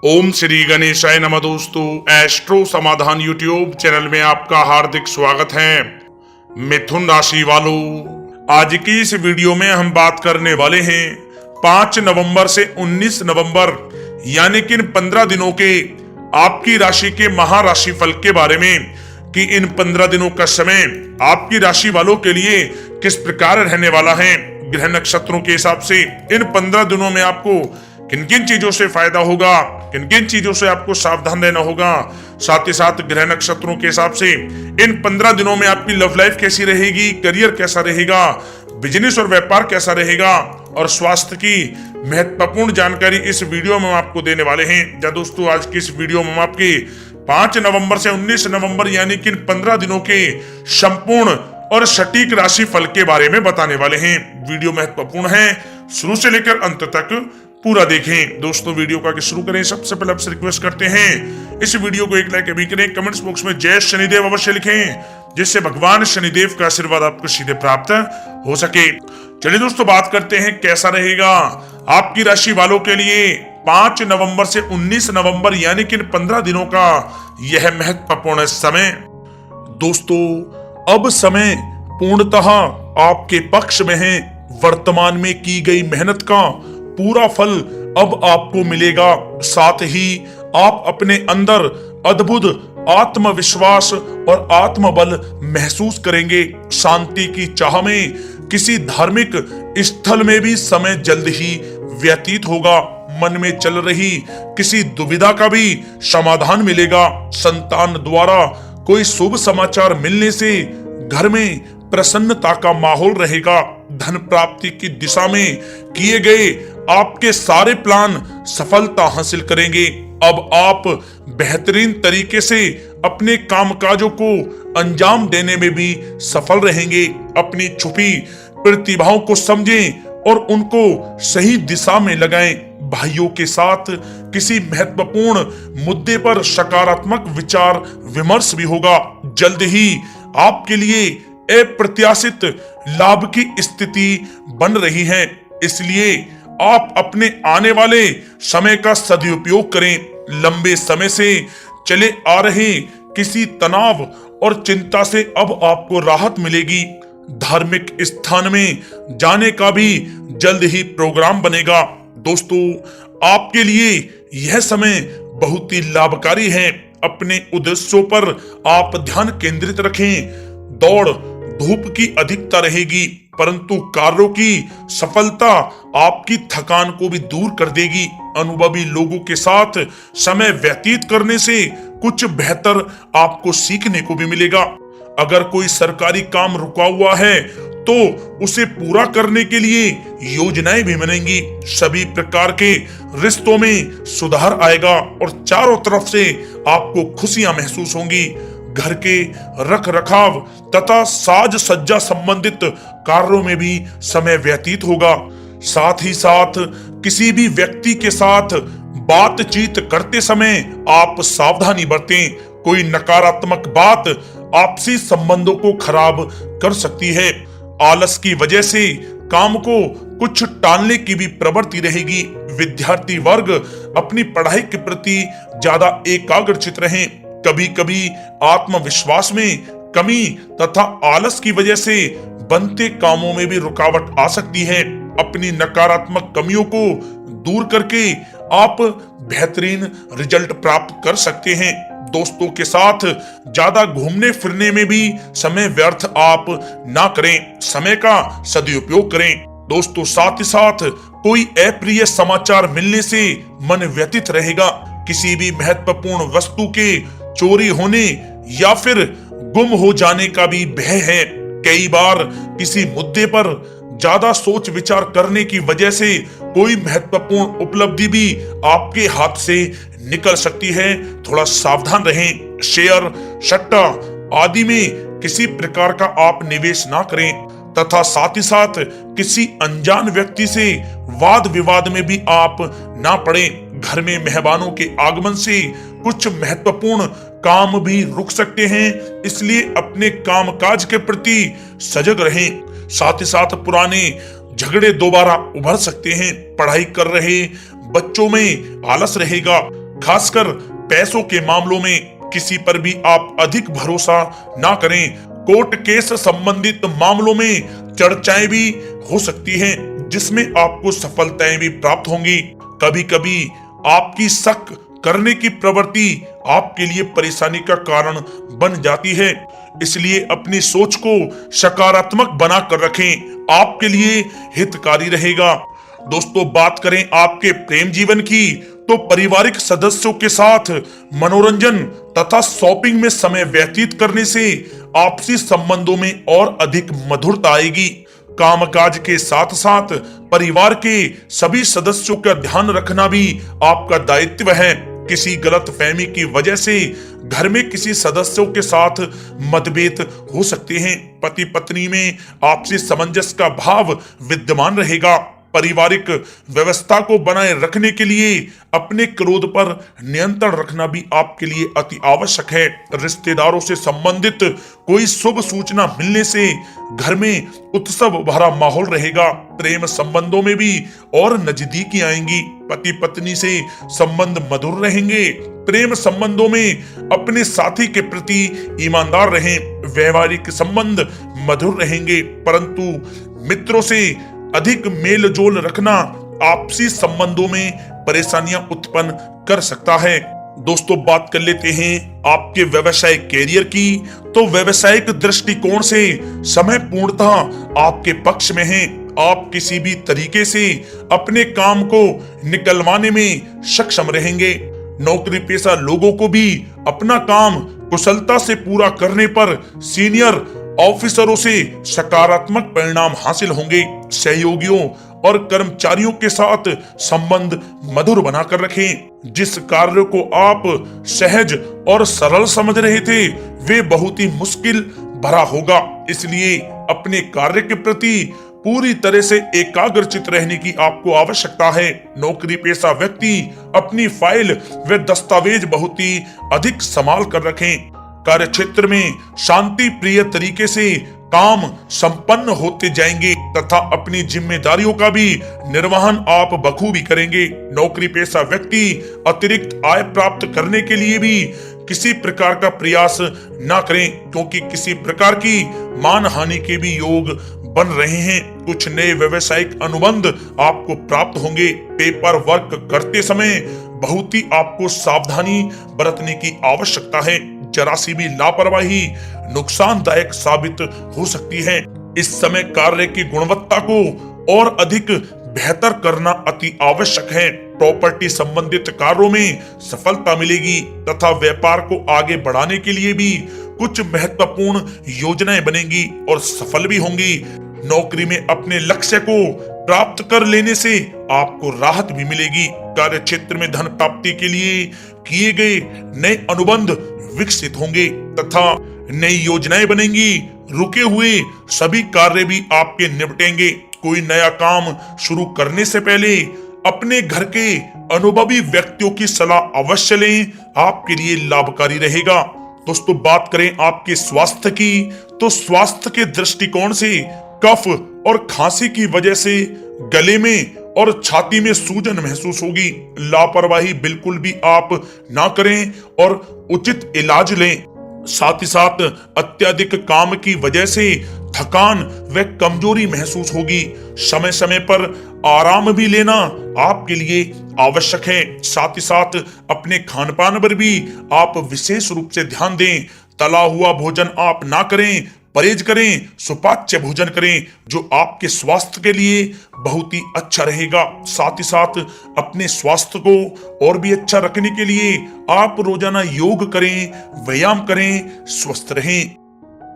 ओम श्री गणेशाय नमः। दोस्तों, एस्ट्रो समाधान यूट्यूब चैनल में आपका हार्दिक स्वागत है। मिथुन राशि वालों, आज की इस वीडियो में हम बात करने वाले हैं 5 नवंबर से 19 नवंबर यानी कि इन 15 दिनों के आपकी राशि के महाराशि फल के बारे में कि इन 15 दिनों का समय आपकी राशि वालों के लिए किस प्रकार रहने वाला है। ग्रह नक्षत्रों के हिसाब से इन 15 दिनों में आपको किन किन चीजों से फायदा होगा, किन किन चीजों से आपको सावधान रहना होगा, साथ ही साथ ग्रह नक्षत्रों के हिसाब से इन 15 दिनों में आपकी लव लाइफ कैसी रहेगी, करियर कैसा रहेगा, बिजनेस और व्यापार कैसा रहेगा और स्वास्थ्य की महत्वपूर्ण जानकारी इस वीडियो में हम आपको देने वाले हैं। जा दोस्तों, आज की इस वीडियो में हम आपके 5 नवंबर से 19 नवंबर यानी कि इन 15 दिनों के संपूर्ण और सटीक राशि फल के बारे में बताने वाले हैं। वीडियो महत्वपूर्ण है, शुरू से लेकर अंत तक पूरा देखें। दोस्तों, वीडियो को आगे शुरू करें सबसे पहले आपसे रिक्वेस्ट करते हैं इस वीडियो को एक लाइक अभी करें, कमेंट्स बॉक्स में जय शनिदेव अवश्य लिखें, जिससे भगवान शनिदेव का आशीर्वाद आपको सीधे प्राप्त हो सके। चलिए दोस्तों, बात करते हैं कैसा रहेगा आपकी राशि वालों के लिए 5 नवंबर से 19 नवंबर यानी कि इन 15 दिनों का यह महत्वपूर्ण समय। दोस्तों, अब समय पूर्णतः आपके पक्ष में है। वर्तमान में की गई मेहनत का पूरा फल अब आपको मिलेगा। साथ ही आप अपने अंदर अद्भुत आत्मविश्वास और आत्मबल महसूस करेंगे। शांति की चाह में किसी धार्मिक स्थल में भी समय जल्द ही व्यतीत होगा। मन में चल रही किसी दुविधा का भी समाधान मिलेगा। संतान द्वारा कोई शुभ समाचार मिलने से घर में प्रसन्नता का माहौल रहेगा। धन प्राप्ति की दिशा में किए गए आपके सारे प्लान सफलता हासिल करेंगे। अब आप बेहतरीन तरीके से अपने कामकाजों को अंजाम देने में भी सफल रहेंगे। अपनी छुपी प्रतिभाओं को समझें और उनको सही दिशा में लगाएं। भाइयों के साथ किसी महत्वपूर्ण मुद्दे पर सकारात्मक विचार विमर्श भी होगा। जल्द ही आपके लिए अप्रत्याशित लाभ की स्थिति बन रही है, इसलिए आप अपने आने वाले समय का सदुपयोग करें। लंबे समय से चले आ रहे किसी तनाव और चिंता से अब आपको राहत मिलेगी। धार्मिक स्थान में जाने का भी जल्द ही प्रोग्राम बनेगा। दोस्तों, आपके लिए यह समय बहुत ही लाभकारी है। अपने उद्देश्यों पर आप ध्यान केंद्रित रखें। दौड़ धूप की अधिकता रहेगी, परंतु कार्यों की सफलता आपकी थकान को भी दूर कर देगी। अनुभवी लोगों के साथ समय व्यतीत करने से कुछ बेहतर आपको सीखने को भी मिलेगा। अगर कोई सरकारी काम रुका हुआ है तो उसे पूरा करने के लिए योजनाएं भी बनेंगी। सभी प्रकार के रिश्तों में सुधार आएगा और चारों तरफ से आपको खुशियां महसूस होंगी। घर के रख रखाव तथा साज सज्जा संबंधित कार्यों में भी समय व्यतीत होगा। साथ ही साथ किसी भी व्यक्ति के साथ बातचीत करते समय आप सावधानी बरतें। कोई नकारात्मक बात आपसी संबंधों को खराब कर सकती है। आलस की वजह से काम को कुछ टालने की भी प्रवृत्ति रहेगी। विद्यार्थी वर्ग अपनी पढ़ाई के प्रति ज्यादा एकाग्रचित रहें। कभी कभी आत्मविश्वास में कमी तथा आलस की वजह से बनते कामों में भी रुकावट आ सकती है। अपनी नकारात्मक कमियों को दूर करके आप बेहतरीन रिजल्ट प्राप्त कर सकते हैं। दोस्तों के साथ ज्यादा घूमने फिरने में भी समय व्यर्थ आप ना करें, समय का सदुपयोग करें। दोस्तों, साथ ही साथ कोई अप्रिय समाचार मिलने से मन व्यतीत रहेगा। किसी भी महत्वपूर्ण वस्तु के चोरी होने या फिर गुम हो जाने का भी भय है। कई बार किसी मुद्दे पर ज्यादा सोच विचार करने की वजह से कोई महत्वपूर्ण उपलब्धि भी आपके हाथ से निकल सकती है। थोड़ा सावधान रहें। शेयर, सट्टा आदि में किसी प्रकार का आप निवेश ना करें तथा साथ ही साथ किसी अनजान व्यक्ति से वाद विवाद में भी आप ना पड़ें। घर में मेहमानों के आगमन से कुछ महत्वपूर्ण काम भी रुक सकते हैं, इसलिए अपने कामकाज के प्रति सजग रहें। साथ ही साथ पुराने झगड़े दोबारा उभर सकते हैं। पढ़ाई कर रहे बच्चों में आलस रहेगा। खासकर पैसों के मामलों में किसी पर भी आप अधिक भरोसा ना करें। कोर्ट केस संबंधित मामलों में चर्चाएं भी हो सकती हैं, जिसमें आपको सफलताएं भी प्राप्त होंगी। कभी कभी आपकी शक करने की प्रवृत्ति आपके लिए परेशानी का कारण बन जाती है, इसलिए अपनी सोच को सकारात्मक बनाकर रखें, आपके लिए हितकारी रहेगा। दोस्तों, बात करें आपके प्रेम जीवन की, तो पारिवारिक सदस्यों के साथ मनोरंजन तथा शॉपिंग में समय व्यतीत करने से आपसी संबंधों में और अधिक मधुरता आएगी। कामकाज के साथ साथ परिवार के सभी सदस्यों का ध्यान रखना भी आपका दायित्व है। किसी गलतफहमी की वजह से घर में किसी सदस्यों के साथ मतभेद हो सकते हैं। पति पत्नी में आपसी सामंजस्य का भाव विद्यमान रहेगा। पारिवारिक व्यवस्था को बनाए रखने के लिए अपने क्रोध पर नियंत्रण रखना भी आपके लिए अति आवश्यक है। रिश्तेदारों से संबंधित कोई शुभ सूचना मिलने से घर में उत्सव भरा माहौल रहेगा। प्रेम संबंधों में भी और नजदीकी आएंगी। पति पत्नी से संबंध मधुर रहेंगे। प्रेम संबंधों में अपने साथी के प्रति ईमानदार रहें। वैवाहिक संबंध मधुर रहेंगे, परंतु मित्रों से अधिक मेल जोल रखना आपसी संबंधों में परेशानियां उत्पन्न कर सकता है। दोस्तों, बात कर लेते हैं आपके व्यवसायिक कैरियर की। तो व्यवसायिक दृष्टिकोण से समय पूर्णतः आपके पक्ष में है। आप किसी भी तरीके से अपने काम को निकलवाने में सक्षम रहेंगे। नौकरी पेशा लोगों को भी अपना काम कुशलता से पूरा करने पर सीनियर ऑफिसरों से सकारात्मक परिणाम हासिल होंगे। सहयोगियों और कर्मचारियों के साथ संबंध मधुर बनाकर रखें। जिस कार्य को आप सहज और सरल समझ रहे थे, वे बहुत ही मुश्किल भरा होगा। इसलिए अपने कार्य के प्रति पूरी तरह से एकाग्रचित रहने की आपको आवश्यकता है। नौकरी पेशा व्यक्ति अपनी फाइल व दस्तावेज बहुत ही अधिक संभाल कर रखें। कार्य क्षेत्र में शांति प्रिय तरीके से काम संपन्न होते जाएंगे तथा अपनी जिम्मेदारियों का भी निर्वहन आप बखूबी करेंगे। नौकरी पेशा व्यक्ति अतिरिक्त आय प्राप्त करने के लिए भी किसी प्रकार का प्रयास न करें, क्योंकि किसी प्रकार की मान हानि के भी योग बन रहे हैं। कुछ नए व्यवसायिक अनुबंध आपको प्राप्त होंगे। पेपर वर्क करते समय बहुत ही आपको सावधानी बरतने की आवश्यकता है। जरा सी भी लापरवाही नुकसानदायक साबित हो सकती है। इस समय कार्य की गुणवत्ता को और अधिक बेहतर करना अति आवश्यक है। प्रॉपर्टी संबंधित कार्यों में सफलता मिलेगी तथा व्यापार को आगे बढ़ाने के लिए भी कुछ महत्वपूर्ण योजनाएं बनेंगी और सफल भी होंगी। नौकरी में अपने लक्ष्य को प्राप्त कर लेने से आपको राहत भी मिलेगी। कार्य क्षेत्र में धन प्राप्ति के लिए किए गए नए अनुबंध विकसित होंगे तथा नई योजनाएं बनेंगी। रुके हुए सभी कार्य भी आपके निपटेंगे। कोई नया काम शुरू करने से पहले अपने घर के अनुभवी व्यक्तियों की सलाह अवश्य लें, आपके लिए लाभकारी रहेगा। दोस्तों, बात करें आपके स्वास्थ्य की, तो स्वास्थ्य के दृष्टिकोण से कफ और खांसी की वजह से गले में और छाती में सूजन महसूस होगी। लापरवाही बिल्कुल भी आप ना करें और उचित इलाज लें। साथ ही साथ अत्यधिक काम की वजह से थकान व कमजोरी महसूस होगी। समय समय पर आराम भी लेना आपके लिए आवश्यक है। साथ ही साथ अपने खान पान पर भी आप विशेष रूप से ध्यान दें। तला हुआ भोजन आप ना करें, परहेज करें, सुपाच्य भोजन करें, जो आपके स्वास्थ्य के लिए बहुत ही अच्छा रहेगा। साथ ही साथ अपने स्वास्थ्य को और भी अच्छा रखने के लिए आप रोजाना योग करें, व्यायाम करें, स्वस्थ रहें।